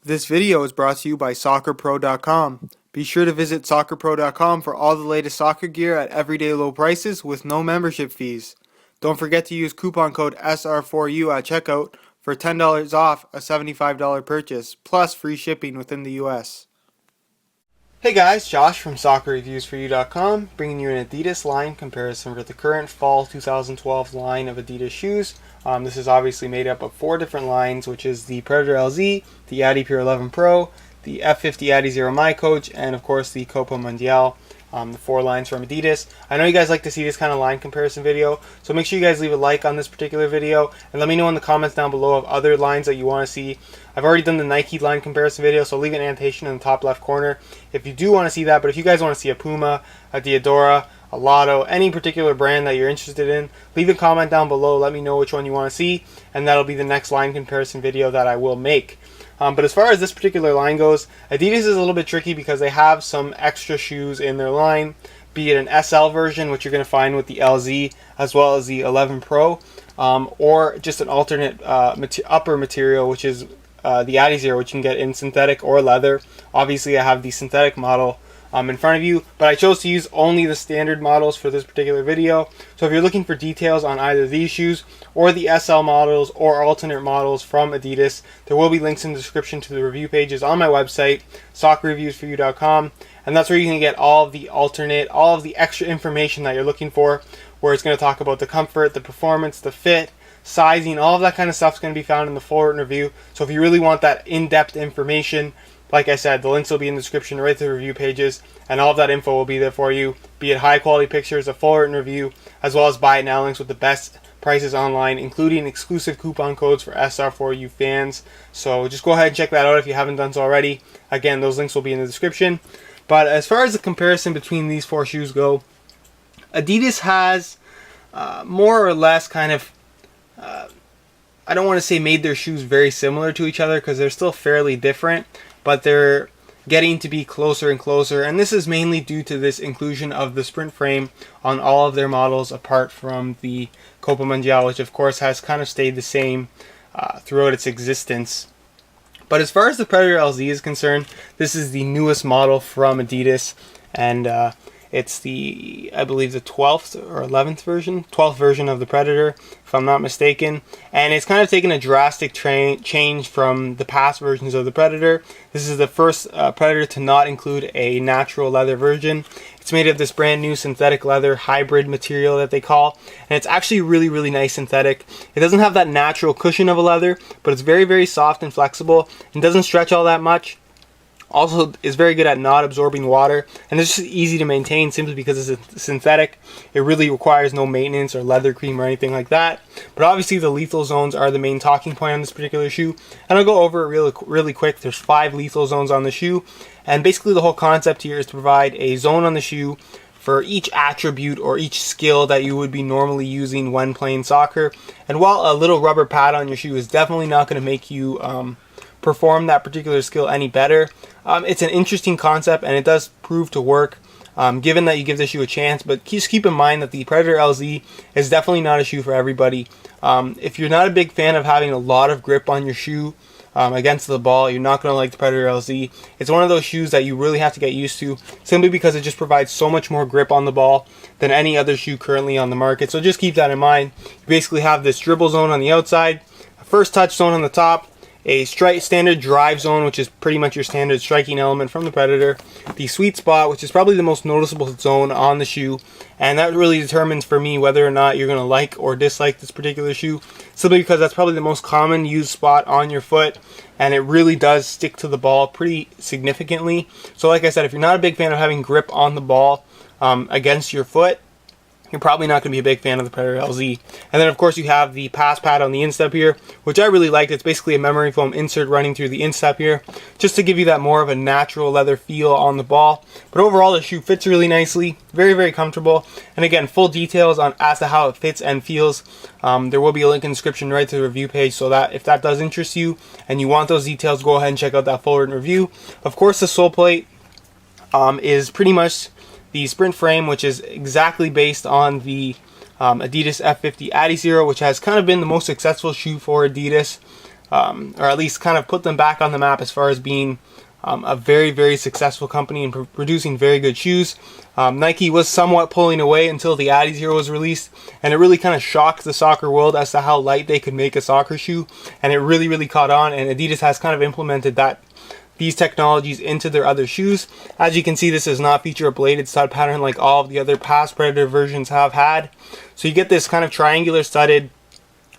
This video is brought to you by SoccerPro.com. Be sure to visit SoccerPro.com for all the latest soccer gear at everyday low prices with no membership fees. Don't forget to use coupon code SR4U at checkout for $10 off a $75 purchase, plus free shipping within the US. Hey guys, Josh from SoccerReviewsForYou.com, bringing you an Adidas line comparison for the current Fall 2012 line of Adidas shoes. This is obviously made up of 4 different lines, which is the Predator LZ, the Adipure 11 Pro, the F50 Adizero My Coach, and of course the Copa Mundial. The 4 lines from Adidas. I know you guys like to see this kind of line comparison video, so make sure you guys leave a like on this particular video and let me know in the comments down below of other lines that you want to see. I've already done the Nike line comparison video, so leave an annotation in the top left corner if you do want to see that. But if you guys want to see a Puma, a Diadora, a Lotto, any particular brand that you're interested in, leave a comment down below, let me know which one you want to see, and that'll be the next line comparison video that I will make. But as far as this particular line goes, Adidas is a little bit tricky because they have some extra shoes in their line, be it an SL version, which you're going to find with the LZ, as well as the 11 Pro, or just an alternate upper material, which is the Adizero, which you can get in synthetic or leather. Obviously, I have the synthetic model in front of you, but I chose to use only the standard models for this particular video. So if you're looking for details on either these shoes or the SL models or alternate models from Adidas, there will be links in the description to the review pages on my website, SoccerReviewsForYou.com, and that's where you can get all of the alternate, all of the extra information that you're looking for, where it's going to talk about the comfort, the performance, the fit, sizing, all of that kind of stuff is going to be found in the full written review. So if you really want that in-depth information, like I said, the links will be in the description right to the review pages, and all of that info will be there for you, be it high quality pictures, a full written review, as well as buy it now links with the best prices online, including exclusive coupon codes for SR4U fans. So just go ahead and check that out if you haven't done so already. Again, those links will be in the description. But as far as the comparison between these 4 shoes go, Adidas has more or less kind of, I don't want to say made their shoes very similar to each other because they're still fairly different, but they're getting to be closer and closer, and this is mainly due to this inclusion of the sprint frame on all of their models apart from the Copa Mundial, which of course has kind of stayed the same throughout its existence. But as far as the Predator LZ is concerned, this is the newest model from Adidas, and it's the, I believe, the 12th or 11th version, 12th version of the Predator, if I'm not mistaken. And it's kind of taken a drastic change from the past versions of the Predator. This is the first Predator to not include a natural leather version. It's made of this brand new synthetic leather hybrid material that they call, and it's actually really nice synthetic. It doesn't have that natural cushion of a leather, but it's very soft and flexible and doesn't stretch all that much. Also is very good at not absorbing water, and it's just easy to maintain simply because it's synthetic. It really requires no maintenance or leather cream or anything like that. But obviously the lethal zones are the main talking point on this particular shoe, and I'll go over it really quick. There's 5 lethal zones on the shoe, and basically the whole concept here is to provide a zone on the shoe for each attribute or each skill that you would be normally using when playing soccer. And while a little rubber pad on your shoe is definitely not going to make you perform that particular skill any better, it's an interesting concept, and it does prove to work given that you give the shoe a chance. But just keep in mind that the Predator LZ is definitely not a shoe for everybody. If you're not a big fan of having a lot of grip on your shoe against the ball, you're not going to like the Predator LZ. It's one of those shoes that you really have to get used to, simply because it just provides so much more grip on the ball than any other shoe currently on the market. So just keep that in mind. You basically have this dribble zone on the outside, a first touch zone on the top, a standard drive zone, which is pretty much your standard striking element from the Predator, the sweet spot, which is probably the most noticeable zone on the shoe, and that really determines for me whether or not you're going to like or dislike this particular shoe, simply because that's probably the most common used spot on your foot, and it really does stick to the ball pretty significantly. So like I said, if you're not a big fan of having grip on the ball against your foot, you're probably not going to be a big fan of the Predator LZ. And then of course you have the pass pad on the instep here, which I really liked. It's basically a memory foam insert running through the instep here, just to give you that more of a natural leather feel on the ball. But overall the shoe fits really nicely, very comfortable. And again, full details on as to how it fits and feels, there will be a link in the description right to the review page, so that if that does interest you and you want those details, go ahead and check out that full written review. Of course the sole plate is pretty much the sprint frame, which is exactly based on the Adidas F50 Adizero, which has kind of been the most successful shoe for Adidas or at least kind of put them back on the map as far as being a very, very successful company and producing very good shoes. Nike was somewhat pulling away until the Adizero was released, and it really kind of shocked the soccer world as to how light they could make a soccer shoe, and it really, really caught on, and Adidas has kind of implemented these technologies into their other shoes. As you can see, this does not feature a bladed stud pattern like all of the other past Predator versions have had. So you get this kind of triangular studded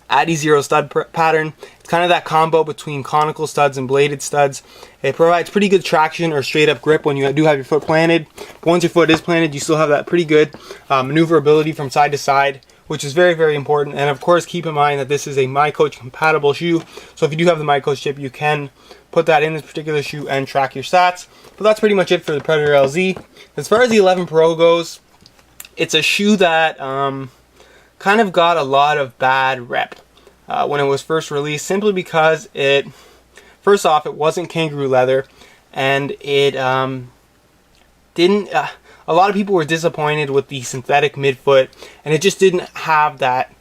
Adizero stud pattern. It's kind of that combo between conical studs and bladed studs. It provides pretty good traction or straight up grip when you do have your foot planted. But once your foot is planted, you still have that pretty good maneuverability from side to side, which is very, very important. And of course, keep in mind that this is a MyCoach compatible shoe. So if you do have the MyCoach chip, you can put that in this particular shoe and track your stats. But that's pretty much it for the Predator LZ. As far as the 11 Pro goes, it's a shoe that kind of got a lot of bad rep when it was first released, simply because first off, it wasn't kangaroo leather, and it didn't. A lot of people were disappointed with the synthetic midfoot, and it just didn't have that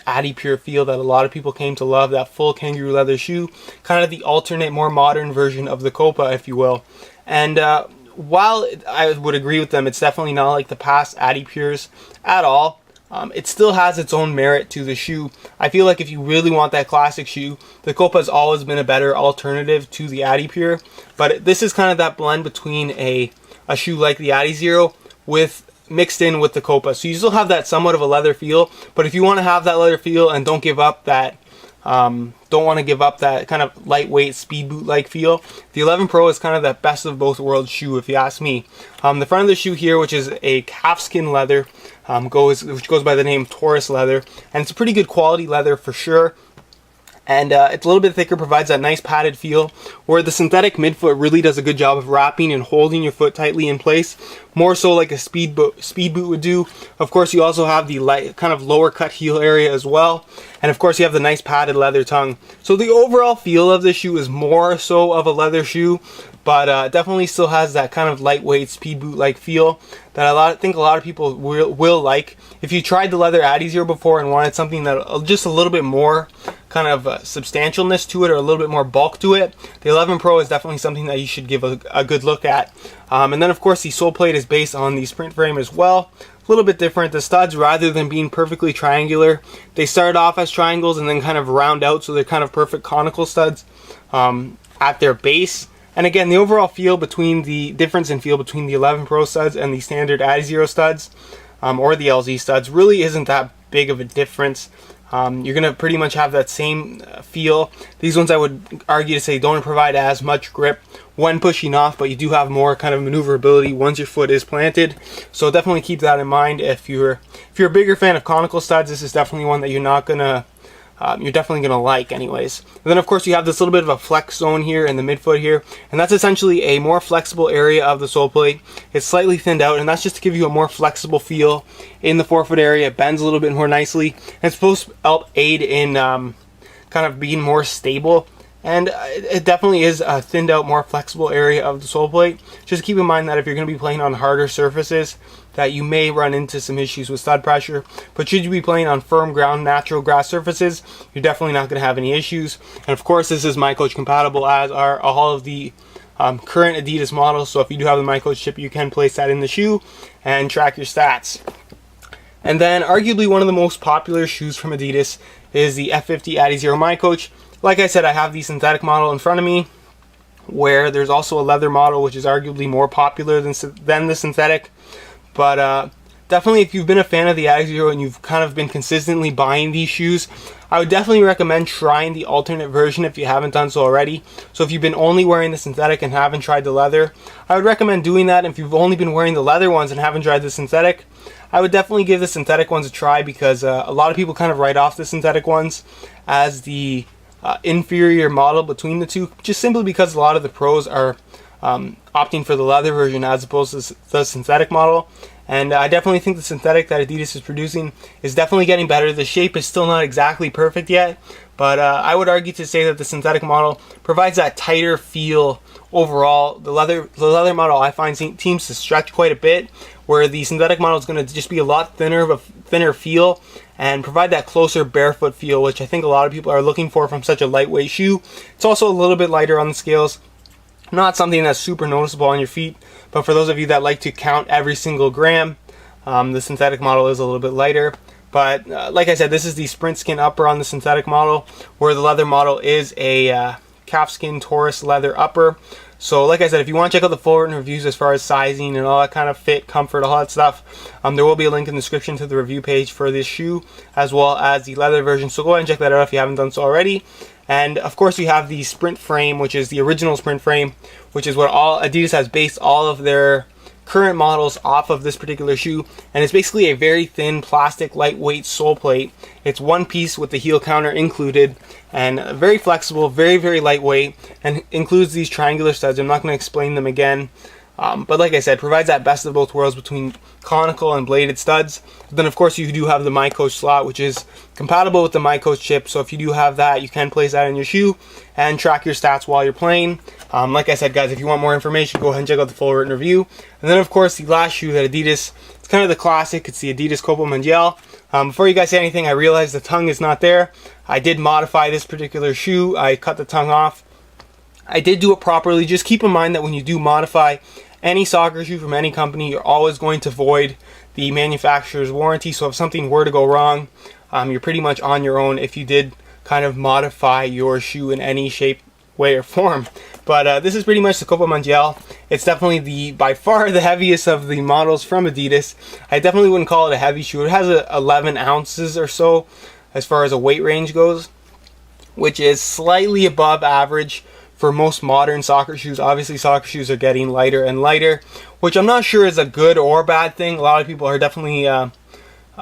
Adipure feel that a lot of people came to love. That full kangaroo leather shoe, kind of the alternate, more modern version of the Copa, if you will. And while I would agree with them, it's definitely not like the past Adipures at all. It still has its own merit to the shoe. I feel like if you really want that classic shoe, the Copa has always been a better alternative to the Adipure. But this is kind of that blend between a shoe like the Adizero mixed in with the Copa. So you still have that somewhat of a leather feel, but if you want to have that leather feel and don't want to give up that kind of lightweight speed boot like feel, the 11 Pro is kind of that best of both worlds shoe, if you ask me. The front of the shoe here, which is a calfskin leather, which goes by the name Taurus leather, and it's a pretty good quality leather for sure. And it's a little bit thicker, provides that nice padded feel, where the synthetic midfoot really does a good job of wrapping and holding your foot tightly in place, more so like a speed boot would do. Of course, you also have the light, kind of lower cut heel area as well, and of course you have the nice padded leather tongue. So the overall feel of the shoe is more so of a leather shoe, but definitely still has that kind of lightweight speed boot like feel that I think a lot of people will like. If you tried the leather Adizero before and wanted something that just a little bit more kind of substantialness to it, or a little bit more bulk to it, the 11 Pro is definitely something that you should give a good look at. And then of course the sole plate is based on the sprint frame as well. A little bit different. The studs, rather than being perfectly triangular, they start off as triangles and then kind of round out, so they're kind of perfect conical studs at their base. And again, the overall feel between the difference in feel between the 11 Pro studs and the standard Adizero studs, or the LZ studs, really isn't that big of a difference. You're going to pretty much have that same feel. These ones, I would argue to say, don't provide as much grip when pushing off, but you do have more kind of maneuverability once your foot is planted. So definitely keep that in mind. If you're a bigger fan of conical studs, this is definitely one that you're definitely gonna like anyways. And then of course you have this little bit of a flex zone here in the midfoot here, and that's essentially a more flexible area of the sole plate. It's slightly thinned out, and that's just to give you a more flexible feel in the forefoot area. It bends a little bit more nicely, and it's supposed to help aid in kind of being more stable. And it definitely is a thinned out, more flexible area of the sole plate. Just keep in mind that if you're going to be playing on harder surfaces, that you may run into some issues with stud pressure. But should you be playing on firm ground, natural grass surfaces, you're definitely not going to have any issues. And of course, this is MyCoach compatible, as are all of the current Adidas models. So if you do have the MyCoach chip, you can place that in the shoe and track your stats. And then arguably one of the most popular shoes from Adidas is the F50 Adizero MyCoach. Like I said, I have the synthetic model in front of me, where there's also a leather model, which is arguably more popular than the synthetic. But definitely, if you've been a fan of the Adizero and you've kind of been consistently buying these shoes, I would definitely recommend trying the alternate version if you haven't done so already. So if you've been only wearing the synthetic and haven't tried the leather, I would recommend doing that. If you've only been wearing the leather ones and haven't tried the synthetic, I would definitely give the synthetic ones a try, because a lot of people kind of write off the synthetic ones as the inferior model between the two, just simply because a lot of the pros are opting for the leather version as opposed to the synthetic model. And I definitely think the synthetic that Adidas is producing is definitely getting better. The shape is still not exactly perfect yet, but I would argue to say that the synthetic model provides that tighter feel overall. The leather model, I find, seems to stretch quite a bit, where the synthetic model is going to just be a lot thinner of a thinner feel, and provide that closer barefoot feel, which I think a lot of people are looking for from such a lightweight shoe. It's also a little bit lighter on the scales. Not something that's super noticeable on your feet, but for those of you that like to count every single gram, the synthetic model is a little bit lighter. But like I said, this is the sprint skin upper on the synthetic model, where the leather model is a calfskin Taurus leather upper. So like I said, if you want to check out the full written reviews as far as sizing and all that kind of fit, comfort, all that stuff, there will be a link in the description to the review page for this shoe, as well as the leather version. So go ahead and check that out if you haven't done so already. And of course you have the sprint frame, which is the original sprint frame, which is what Adidas has based all of their current models off of this particular shoe. And it's basically a very thin plastic lightweight sole plate. It's one piece with the heel counter included, and very flexible, very lightweight, and includes these triangular studs. I'm not going to explain them again, but like I said, provides that best of both worlds between conical and bladed studs. Then of course you do have the MyCoach slot, which is compatible with the MyCoach chip, so if you do have that, you can place that in your shoe and track your stats while you're playing. Like I said, guys, if you want more information, go ahead and check out the full written review. And then of course the last shoe that Adidas, it's kind of the classic, it's the Adidas Kopelman Gel. Before you guys say anything, I realized the tongue is not there. I did modify this particular shoe. I cut the tongue off. I did do it properly. Just keep in mind that when you do modify any soccer shoe from any company, you're always going to void the manufacturer's warranty. So if something were to go wrong, you're pretty much on your own if you did kind of modify your shoe in any shape, way, or form. But this is pretty much the Kopelman Gel. It's definitely by far the heaviest of the models from Adidas. I definitely wouldn't call it a heavy shoe. It has 11 ounces or so as far as a weight range goes, which is slightly above average for most modern soccer shoes. Obviously soccer shoes are getting lighter and lighter, which I'm not sure is a good or bad thing. A lot of people are definitely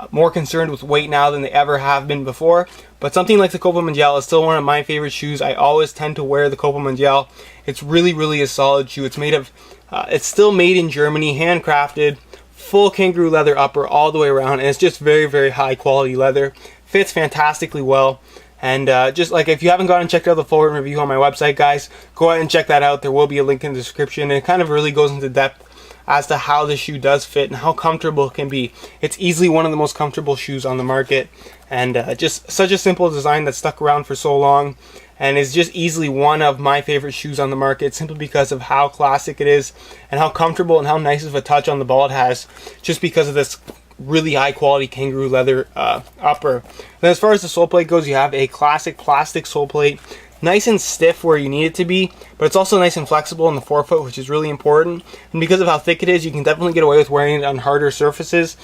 more concerned with weight now than they ever have been before. But something like the Kopelman Gel is still one of my favorite shoes. I always tend to wear the Kopelman Gel. It's really a solid shoe. It's made of, it's still made in Germany, handcrafted, full kangaroo leather upper all the way around, and it's just very high quality leather. Fits fantastically well. And just like, if you haven't gone and checked out the full review on my website, guys, go ahead and check that out. There will be a link in the description, and it kind of really goes into depth as to how the shoe does fit and how comfortable it can be. It's easily one of the most comfortable shoes on the market, and just such a simple design that stuck around for so long, and is just easily one of my favorite shoes on the market, simply because of how classic it is and how comfortable and how nice of a touch on the ball it has, just because of this really high quality kangaroo leather upper. Then as far as the sole plate goes, you have a classic plastic sole plate, nice and stiff where you need it to be, but it's also nice and flexible in the forefoot, which is really important. And because of how thick it is, you can definitely get away with wearing it on harder surfaces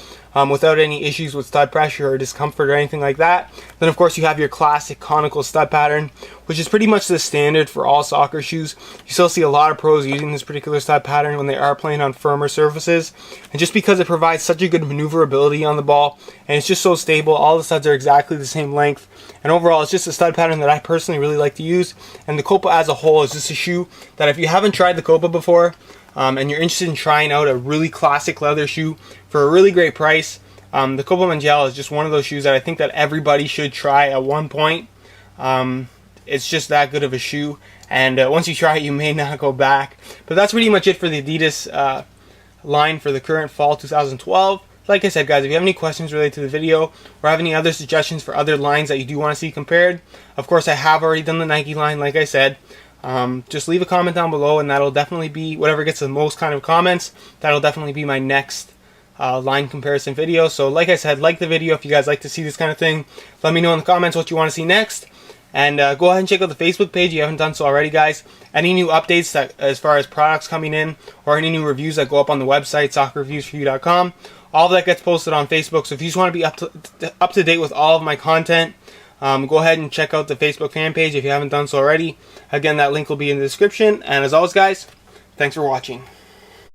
without any issues with stud pressure or discomfort or anything like that. Then of course you have your classic conical stud pattern, which is pretty much the standard for all soccer shoes. You still see a lot of pros using this particular stud pattern when they are playing on firmer surfaces, and just because it provides such a good maneuverability on the ball, and it's just so stable. All the studs are exactly the same length, and overall it's just a stud pattern that I personally really like to use. And the Copa as a whole is just a shoe that, if you haven't tried the Copa before, and you're interested in trying out a really classic leather shoe for a really great price, the Kopelman Gel is just one of those shoes that I think that everybody should try at one point. It's just that good of a shoe, and once you try it, you may not go back. But that's pretty much it for the Adidas line for the current fall 2012. Like I said, guys, if you have any questions related to the video or have any other suggestions for other lines that you do want to see compared, of course I have already done the Nike line, like I said. Just leave a comment down below, and that'll definitely be, whatever gets the most kind of comments, that'll definitely be my next line comparison video. So like I said, like the video if you guys like to see this kind of thing. Let me know in the comments what you want to see next. And go ahead and check out the Facebook page if you haven't done so already, guys. Any new updates that, as far as products coming in, or any new reviews that go up on the website, soccerreviewsforyou.com, all of that gets posted on Facebook. So if you just want to be up to date with all of my content, go ahead and check out the Facebook fan page if you haven't done so already. Again, that link will be in the description. And as always, guys, thanks for watching.